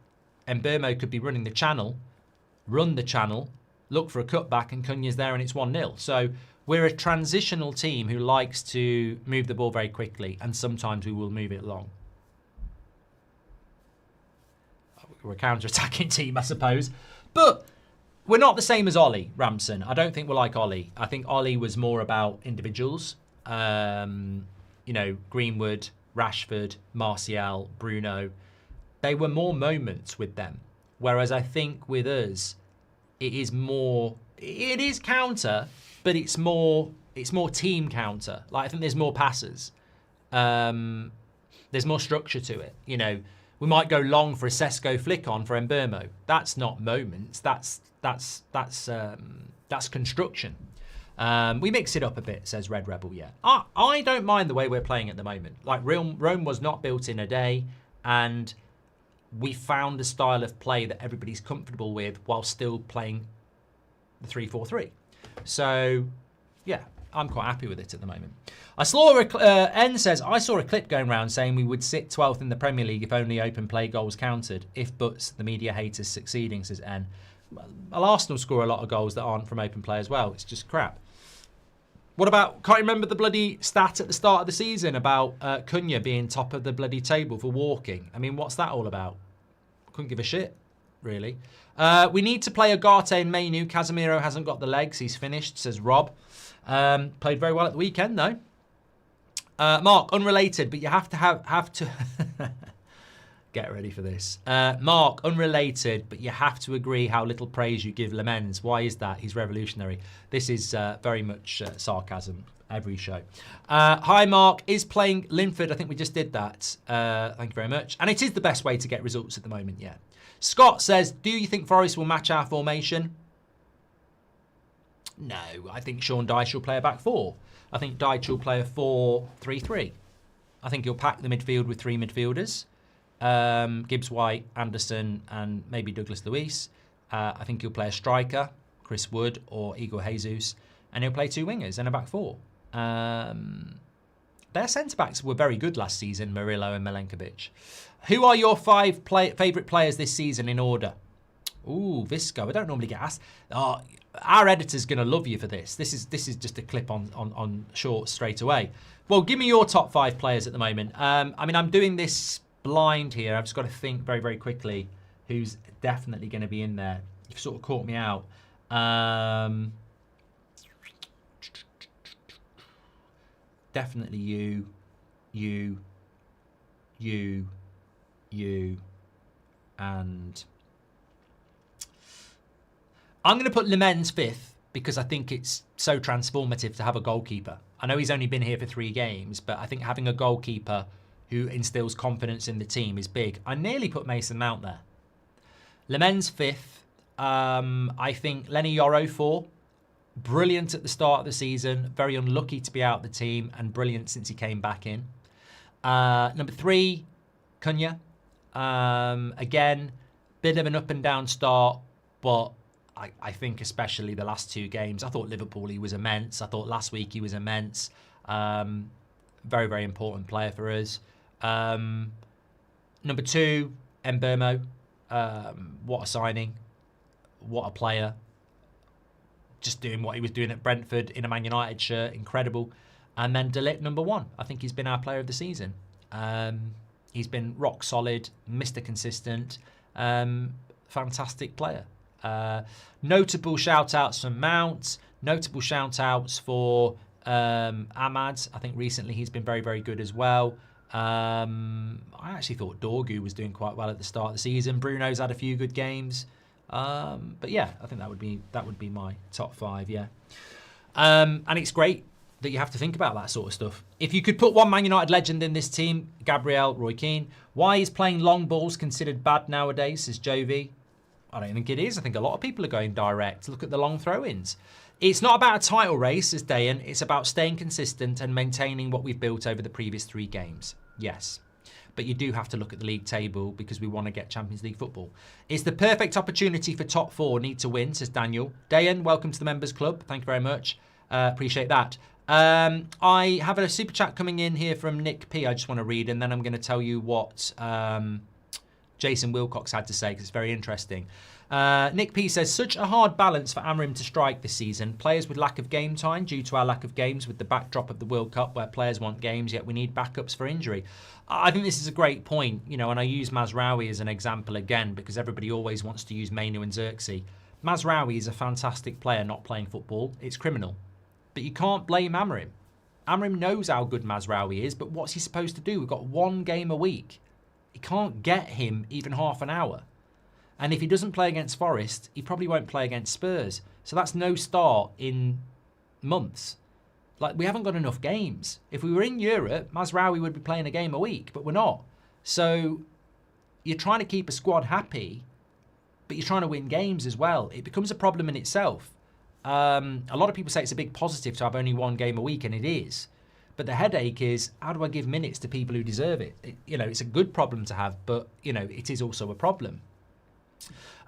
And Mbeumo could be running the channel, run the channel, look for a cutback, and Cunha's there and it's 1-0. So we're a transitional team who likes to move the ball very quickly, and sometimes we will move it long. We're a counter-attacking team, I suppose. But we're not the same as Ollie Ramson. I don't think we're like Ollie. I think Ollie was more about individuals. You know, Greenwood, Rashford, Martial, Bruno. They were more moments with them. Whereas I think with us, it is counter, but it's more team counter. Like, I think there's more passes. There's more structure to it. You know, we might go long for a Sesko flick on for Mbeumo. That's not moments. That's construction. We mix it up a bit, says Red Rebel. Yeah, I don't mind the way we're playing at the moment. Like, Rome was not built in a day, and we found a style of play that everybody's comfortable with while still playing the 3-4-3. So, yeah, I'm quite happy with it at the moment. I saw N says, I saw a clip going around saying we would sit 12th in the Premier League if only open play goals counted. If buts, the media haters succeeding, says N. Well, Arsenal score a lot of goals that aren't from open play as well. It's just crap. What about, can't you remember the bloody stat at the start of the season about Cunha being top of the bloody table for walking? I mean, what's that all about? Couldn't give a shit, really. We need to play Ugarte and Mainu. Casemiro hasn't got the legs. He's finished, says Rob. Played very well at the weekend, though. Mark, unrelated, but you have to get ready for this. Mark, unrelated, but you have to agree how little praise you give Lemens. Why is that? He's revolutionary. This is very much sarcasm every show. Hi, Mark. Is playing Linford? I think we just did that. Thank you very much. And it is the best way to get results at the moment, yeah. Scott says, do you think Forest will match our formation? No, I think Sean Dyche will play a back four. I think Dyche will play a 4-3-3. I think he'll pack the midfield with 3 midfielders. Gibbs White, Anderson, and maybe Douglas Luiz. I think he'll play a striker, Chris Wood or Igor Jesus, and he'll play 2 wingers and a back four. Their centre-backs were very good last season, Murillo and Milenkovic. Who are your 5 favourite players this season in order? Ooh, Visco. I don't normally get asked. Oh, our editor's going to love you for this. This is just a clip on shorts straight away. Well, give me your top 5 players at the moment. I mean, I'm doing this blind here. I've just got to think very, very quickly who's definitely going to be in there. You've sort of caught me out. Definitely you, and I'm going to put Lemens 5th because I think it's so transformative to have a goalkeeper. I know he's only been here for 3 games, but I think having a goalkeeper who instills confidence in the team is big. I nearly put Mason Mount there. Lemens 5th. I think Lenny Yoro 4. Brilliant at the start of the season. Very unlucky to be out of the team and brilliant since he came back in. Number 3, Cunha. Again, bit of an up and down start, but I think especially the last 2 games. I thought Liverpool, he was immense. I thought last week he was immense. Very, very important player for us. Number 2, Mbeumo. What a signing. What a player. Just doing what he was doing at Brentford in a Man United shirt. Incredible. And then De Ligt, number 1. I think he's been our player of the season. He's been rock solid, Mr. Consistent. Fantastic player. Notable shout-outs from Mount. Notable shout-outs for Ahmad. I think recently he's been very, very good as well. I actually thought Dorgu was doing quite well at the start of the season. Bruno's had a few good games. But yeah, I think that would be my top 5, yeah. And it's great that you have to think about that sort of stuff. If you could put one Man United legend in this team, Gabriel, Roy Keane. Why is playing long balls considered bad nowadays, says Jovi? I don't think it is. I think a lot of people are going direct. Look at the long throw-ins. It's not about a title race, says Dayan. It's about staying consistent and maintaining what we've built over the previous 3 games. Yes. But you do have to look at the league table because we want to get Champions League football. It's the perfect opportunity for top 4 need to win, says Daniel. Dayan, welcome to the Members Club. Thank you very much. Appreciate that. I have a super chat coming in here from Nick P. I just want to read, and then I'm going to tell you what Jason Wilcox had to say because it's very interesting. Nick P says, such a hard balance for Amorim to strike this season. Players with lack of game time due to our lack of games with the backdrop of the World Cup where players want games, yet we need backups for injury. I think this is a great point, you know, and I use Mazraoui as an example again because everybody always wants to use Mainu and Xerxes. Mazraoui is a fantastic player not playing football. It's criminal. But you can't blame Amorim. Amorim knows how good Mazraoui is, but what's he supposed to do? We've got 1 game a week. He can't get him even half an hour. And if he doesn't play against Forest, he probably won't play against Spurs. So that's no start in months. Like, we haven't got enough games. If we were in Europe, Mazraoui would be playing a game a week, but we're not. So you're trying to keep a squad happy, but you're trying to win games as well. It becomes a problem in itself. A lot of people say it's a big positive to have only 1 game a week, and it is. But the headache is, how do I give minutes to people who deserve it? You know, it's a good problem to have, but, you know, it is also a problem.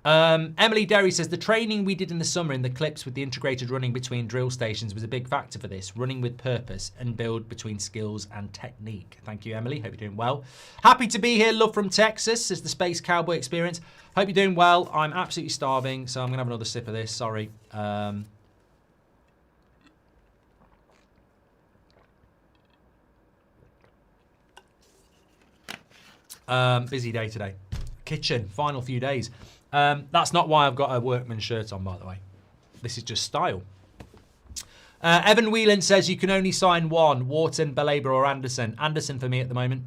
Emily Derry says, the training we did in the summer in the clips with the integrated running between drill stations was a big factor for this. Running with purpose and build between skills and technique. Thank you, Emily. Hope you're doing well. Happy to be here. Love from Texas, says the Space Cowboy Experience. Hope you're doing well. I'm absolutely starving, so I'm going to have another sip of this. Sorry. Busy day today. Kitchen, final few days. That's not why I've got a workman shirt on, by the way. This is just style. Evan Whelan says you can only sign 1, Wharton, Baleba or Anderson. Anderson for me at the moment.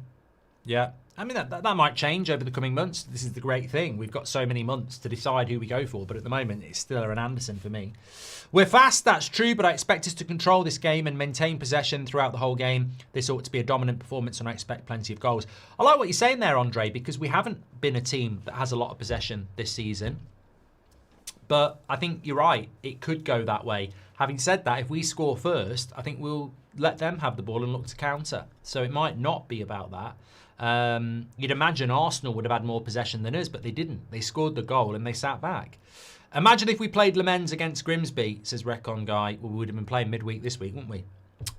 Yeah. I mean, that might change over the coming months. This is the great thing. We've got so many months to decide who we go for, but at the moment, it's still an Anderson for me. We're fast, that's true, but I expect us to control this game and maintain possession throughout the whole game. This ought to be a dominant performance, and I expect plenty of goals. I like what you're saying there, Andre, because we haven't been a team that has a lot of possession this season. But I think you're right. It could go that way. Having said that, if we score first, I think we'll let them have the ball and look to counter. So it might not be about that. You'd imagine Arsenal would have had more possession than us, but they didn't. They scored the goal and they sat back. Imagine if we played Le Mans against Grimsby, says Recon Guy. Well, we would have been playing midweek this week, wouldn't we?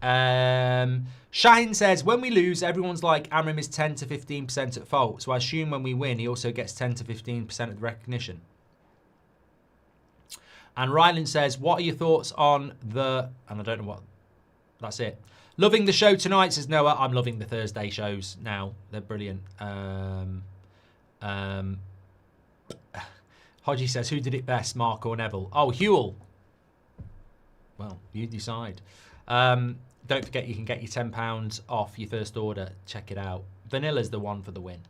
Shaheen says, when we lose, everyone's like, Amorim is 10 to 15% at fault. So I assume when we win, he also gets 10 to 15% of the recognition. And Ryland says, what are your thoughts on the... And I don't know what... That's it. Loving the show tonight, says Noah. I'm loving the Thursday shows now. They're brilliant. Hodgie says, who did it best, Mark or Neville? Oh, Hewell. Well, you decide. Don't forget you can get your £10 off your first order. Check it out. Vanilla's the one for the win.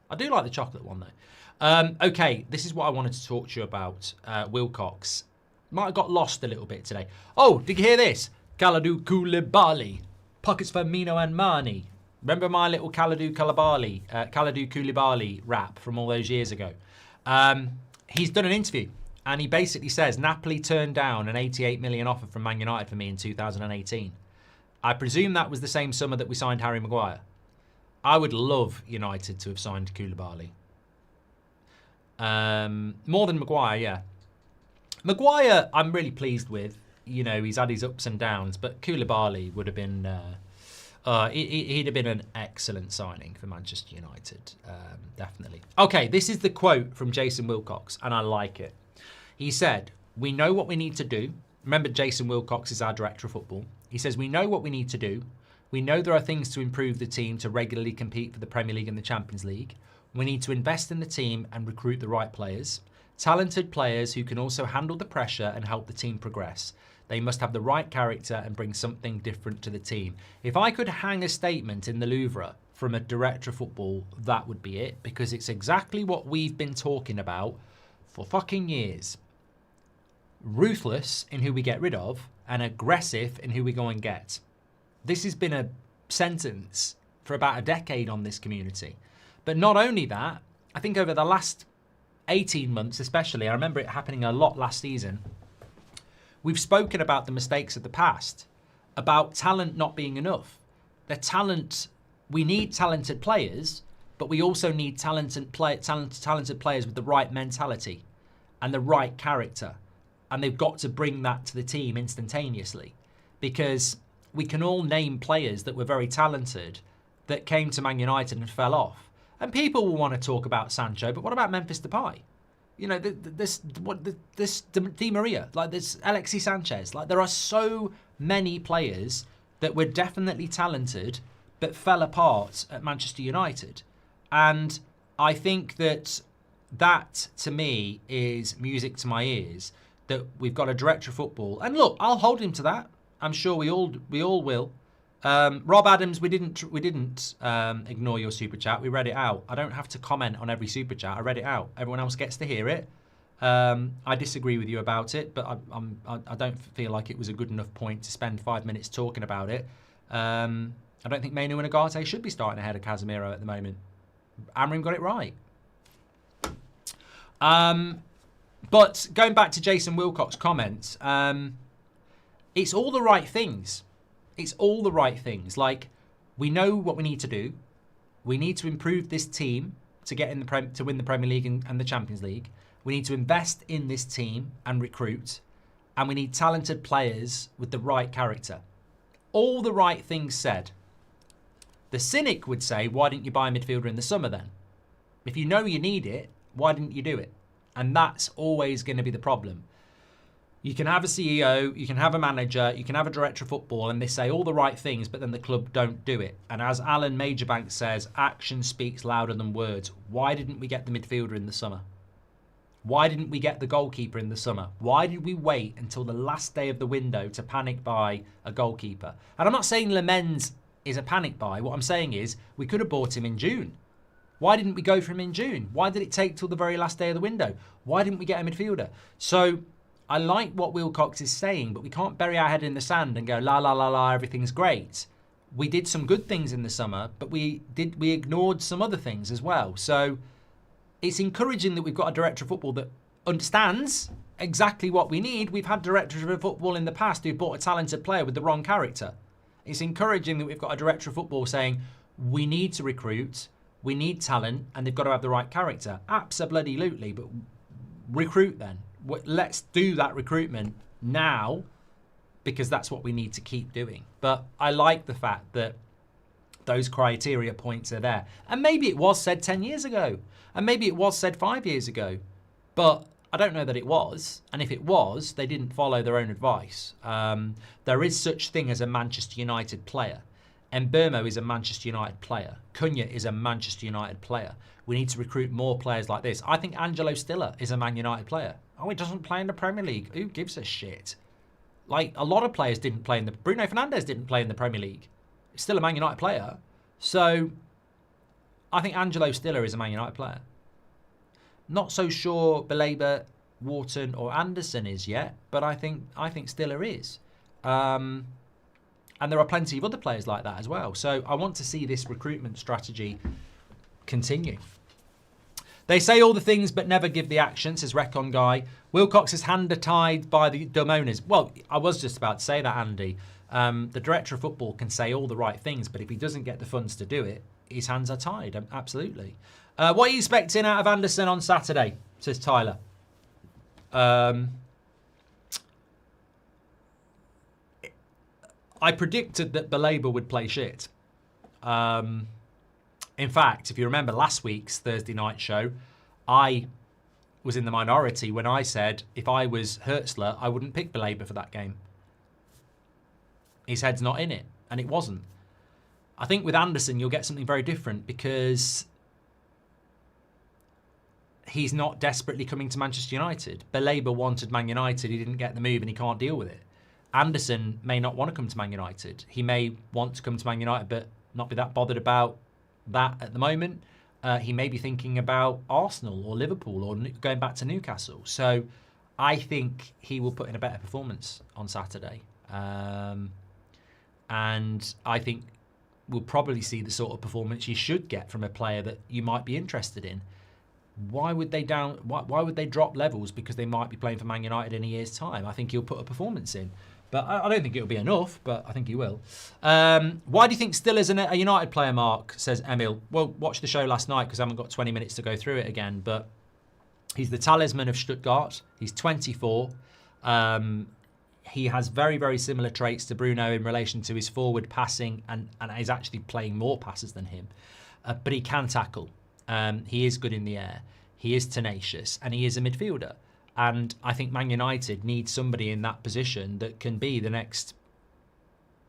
I do like the chocolate one, though. Okay, this is what I wanted to talk to you about. Wilcox. Might have got lost a little bit today. Oh, did you hear this? Kalidou Koulibaly. Pockets for Mino and Mane. Remember my little Kalidou Koulibaly rap from all those years ago? He's done an interview and he basically says Napoli turned down an 88 million offer from Man United for me in 2018. I presume that was the same summer that we signed Harry Maguire. I would love United to have signed Koulibaly. More than Maguire, yeah. Maguire, I'm really pleased with. You know, he's had his ups and downs, but Koulibaly would have been... he'd have been an excellent signing for Manchester United, definitely. Okay, this is the quote from Jason Wilcox, and I like it. He said, we know what we need to do. Remember, Jason Wilcox is our director of football. He says, we know what we need to do. We know there are things to improve the team to regularly compete for the Premier League and the Champions League. We need to invest in the team and recruit the right players. Talented players who can also handle the pressure and help the team progress. They must have the right character and bring something different to the team. If I could hang a statement in the Louvre from a director of football, that would be it. Because it's exactly what we've been talking about for fucking years. Ruthless in who we get rid of and aggressive in who we go and get. This has been a sentence for about a decade on this community. But not only that, I think over the last 18 months especially, I remember it happening a lot last season, we've spoken about the mistakes of the past, about talent not being enough. We need talented players, but we also need talented players with the right mentality and the right character. And they've got to bring that to the team instantaneously. Because we can all name players that were very talented that came to Man United and fell off. And people will want to talk about Sancho, but what about Memphis Depay? You know, this Di Maria, like this Alexis Sanchez. Like there are so many players that were definitely talented but fell apart at Manchester United. And I think that to me is music to my ears, that we've got a director of football. And look, I'll hold him to that. I'm sure we all will. Rob Adams, we didn't ignore your super chat. We read it out. I don't have to comment on every super chat. I read it out. Everyone else gets to hear it. I disagree with you about it, but I don't feel like it was a good enough point to spend 5 minutes talking about it. I don't think Mainu and Agate should be starting ahead of Casemiro at the moment. Amorim got it right. But going back to Jason Wilcox's comments, it's all the right things. It's all the right things. Like, we know what we need to do. We need to improve this team to get in to win the Premier League and the Champions League. We need to invest in this team and recruit. And we need talented players with the right character. All the right things said. The cynic would say, why didn't you buy a midfielder in the summer then? If you know you need it, why didn't you do it? And that's always going to be the problem. You can have a CEO, you can have a manager, you can have a director of football, and they say all the right things, but then the club don't do it. And as Alan Majorbank says, action speaks louder than words. Why didn't we get the midfielder in the summer? Why didn't we get the goalkeeper in the summer? Why did we wait until the last day of the window to panic buy a goalkeeper? And I'm not saying Lemens is a panic buy. What I'm saying is we could have bought him in June. Why didn't we go for him in June? Why did it take till the very last day of the window? Why didn't we get a midfielder? So I like what Wilcox is saying, but we can't bury our head in the sand and go, la, la, la, la, everything's great. We did some good things in the summer, but we ignored some other things as well. So it's encouraging that we've got a director of football that understands exactly what we need. We've had directors of football in the past who bought a talented player with the wrong character. It's encouraging that we've got a director of football saying we need to recruit, we need talent, and they've got to have the right character. Absolutely, but recruit then. Let's do that recruitment now, because that's what we need to keep doing. But I like the fact that those criteria points are there. And maybe it was said 10 years ago. And maybe it was said 5 years ago. But I don't know that it was. And if it was, they didn't follow their own advice. There is such thing as a Manchester United player. Mbeumo is a Manchester United player. Cunha is a Manchester United player. We need to recruit more players like this. I think Angelo Stiller is a Man United player. Oh, he doesn't play in the Premier League. Who gives a shit? Like, a lot of players didn't play in the... Bruno Fernandes didn't play in the Premier League. He's still a Man United player. So, I think Angelo Stiller is a Man United player. Not so sure Belabor, Wharton or Anderson is yet, but I think Stiller is. And there are plenty of other players like that as well. So, I want to see this recruitment strategy continue. They say all the things but never give the action, says Recon Guy. Wilcox's hand are tied by the dumb owners. Well, I was just about to say that, Andy. The director of football can say all the right things, but if he doesn't get the funds to do it, his hands are tied. Absolutely. What are you expecting out of Anderson on Saturday, says Tyler? I predicted that Belabor would play shit. In fact, if you remember last week's Thursday night show, I was in the minority when I said if I was Hertzler, I wouldn't pick Belabor for that game. His head's not in it, and it wasn't. I think with Anderson, you'll get something very different because he's not desperately coming to Manchester United. Belabor wanted Man United, he didn't get the move and he can't deal with it. Anderson may not want to come to Man United. He may want to come to Man United but not be that bothered about that at the moment. He may be thinking about Arsenal or Liverpool or going back to Newcastle. So I think he will put in a better performance on Saturday. And I think we'll probably see the sort of performance you should get from a player that you might be interested in. Why would they drop levels because they might be playing for Man United in a year's time? I think he'll put a performance in. But I don't think it'll be enough, but I think he will. Why do you think Stiller's a United player, Mark, says Emil? Well, watch the show last night because I haven't got 20 minutes to go through it again. But he's the talisman of Stuttgart. He's 24. He has very, very similar traits to Bruno in relation to his forward passing and is actually playing more passes than him. But he can tackle. He is good in the air. He is tenacious and he is a midfielder. And I think Man United needs somebody in that position that can be the next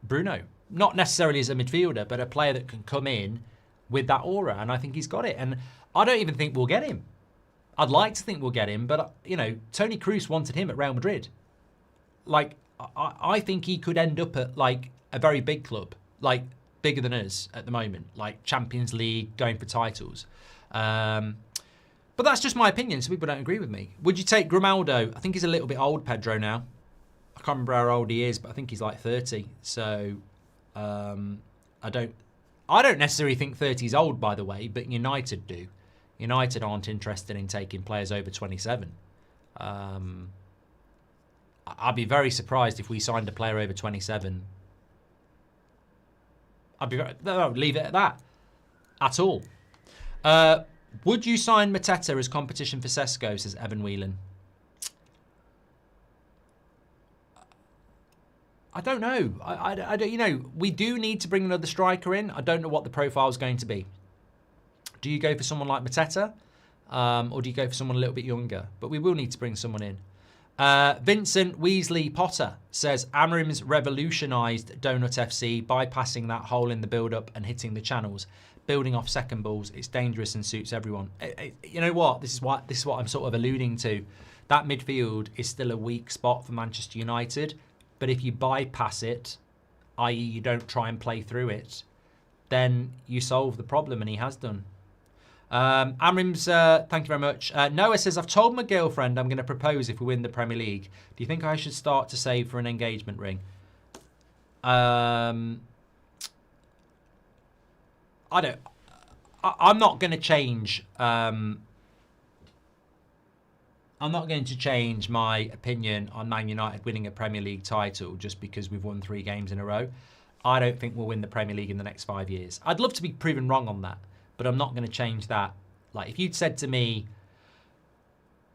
Bruno. Not necessarily as a midfielder, but a player that can come in with that aura. And I think he's got it. And I don't even think we'll get him. I'd like to think we'll get him, but, you know, Toni Kroos wanted him at Real Madrid. Like, I think he could end up at, like, a very big club, like, bigger than us at the moment, like Champions League, going for titles. But that's just my opinion, so people don't agree with me. Would you take Grimaldo? I think he's a little bit old, Pedro, now. I can't remember how old he is, but I think he's like 30. So, I don't necessarily think 30 is old, by the way, but United do. United aren't interested in taking players over 27. I'd be very surprised if we signed a player over 27. No, leave it at that. At all. Would you sign Mateta as competition for Sesko, says Evan Whelan? I don't know. I don't. You know, we do need to bring another striker in. I don't know what the profile is going to be. Do you go for someone like Mateta? Or do you go for someone a little bit younger? But we will need to bring someone in. Vincent Weasley Potter says Amorim's revolutionised Donut FC, bypassing that hole in the build-up and hitting the channels, building off second balls. It's dangerous and suits everyone. You know what? This is what I'm sort of alluding to. That midfield is still a weak spot for Manchester United, but if you bypass it, i.e. you don't try and play through it, then you solve the problem, and he has done. Amrim's, thank you very much. Noah says, I've told my girlfriend I'm going to propose if we win the Premier League. Do you think I should start to save for an engagement ring? I'm not going to change. I'm I'm not going to change my opinion on Man United winning a Premier League title just because we've won 3 games in a row. I don't think we'll win the Premier League in the next 5 years. I'd love to be proven wrong on that, but I'm not going to change that. Like, if you'd said to me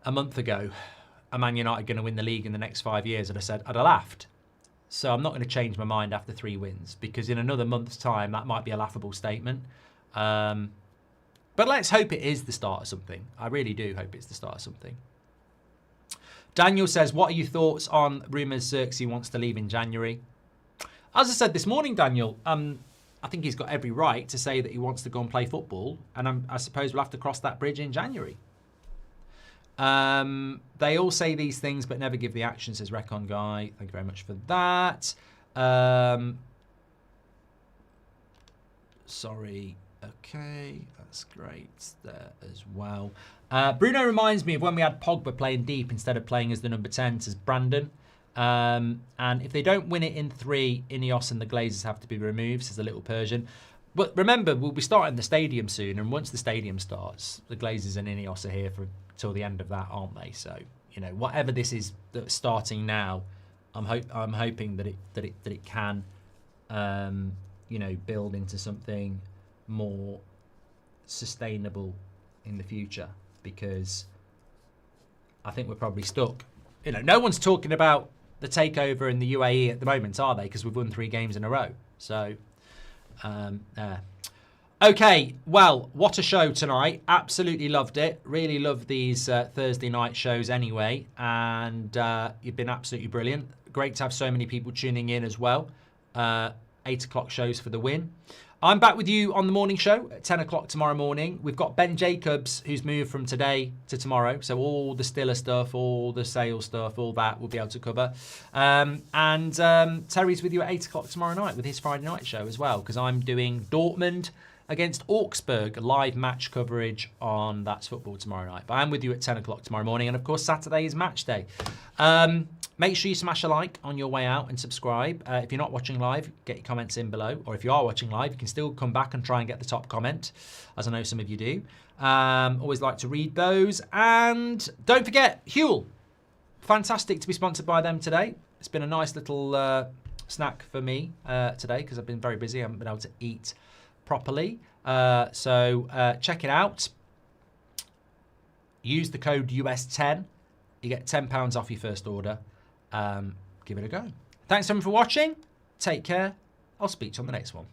a month ago, are Man United going to win the league in the next 5 years? I'd have laughed. So I'm not going to change my mind after 3 wins, because in another month's time, that might be a laughable statement. But let's hope it is the start of something. I really do hope it's the start of something. Daniel says, what are your thoughts on rumours Xerxes wants to leave in January? As I said this morning, Daniel, I think he's got every right to say that he wants to go and play football. And I suppose we'll have to cross that bridge in January. They all say these things but never give the action, says Recon Guy. Thank you very much for that. Sorry. Okay, that's great there as well. Bruno reminds me of when we had Pogba playing deep instead of playing as the number 10, says Brandon. And if they don't win it in 3, Ineos and the Glazers have to be removed, says the little Persian. But remember, we'll be starting the stadium soon, and once the stadium starts, the Glazers and Ineos are here till the end of that, aren't they? So, you know, whatever this is that's starting now, I'm hoping that it can, you know, build into something more sustainable in the future, because I think we're probably stuck. You know, no one's talking about the takeover in the UAE at the moment, are they? Because we've won 3 games in a row. So, okay, well, what a show tonight. Absolutely loved it. Really loved these Thursday night shows anyway. And you've been absolutely brilliant. Great to have so many people tuning in as well. 8 o'clock shows for the win. I'm back with you on the morning show at 10 o'clock tomorrow morning. We've got Ben Jacobs, who's moved from today to tomorrow. So all the Stiller stuff, all the sales stuff, all that we'll be able to cover. And Terry's with you at 8 o'clock tomorrow night with his Friday night show as well, because I'm doing Dortmund against Augsburg, live match coverage on That's Football tomorrow night. But I'm with you at 10 o'clock tomorrow morning. And of course, Saturday is match day. Make sure you smash a like on your way out and subscribe. If you're not watching live, get your comments in below. Or if you are watching live, you can still come back and try and get the top comment, as I know some of you do. Always like to read those. And don't forget, Huel. Fantastic to be sponsored by them today. It's been a nice little snack for me today, because I've been very busy. I haven't been able to eat properly. So check it out. Use the code US10. You get £10 off your first order. Give it a go. Thanks everyone for watching. Take care. I'll speak to you on the next one.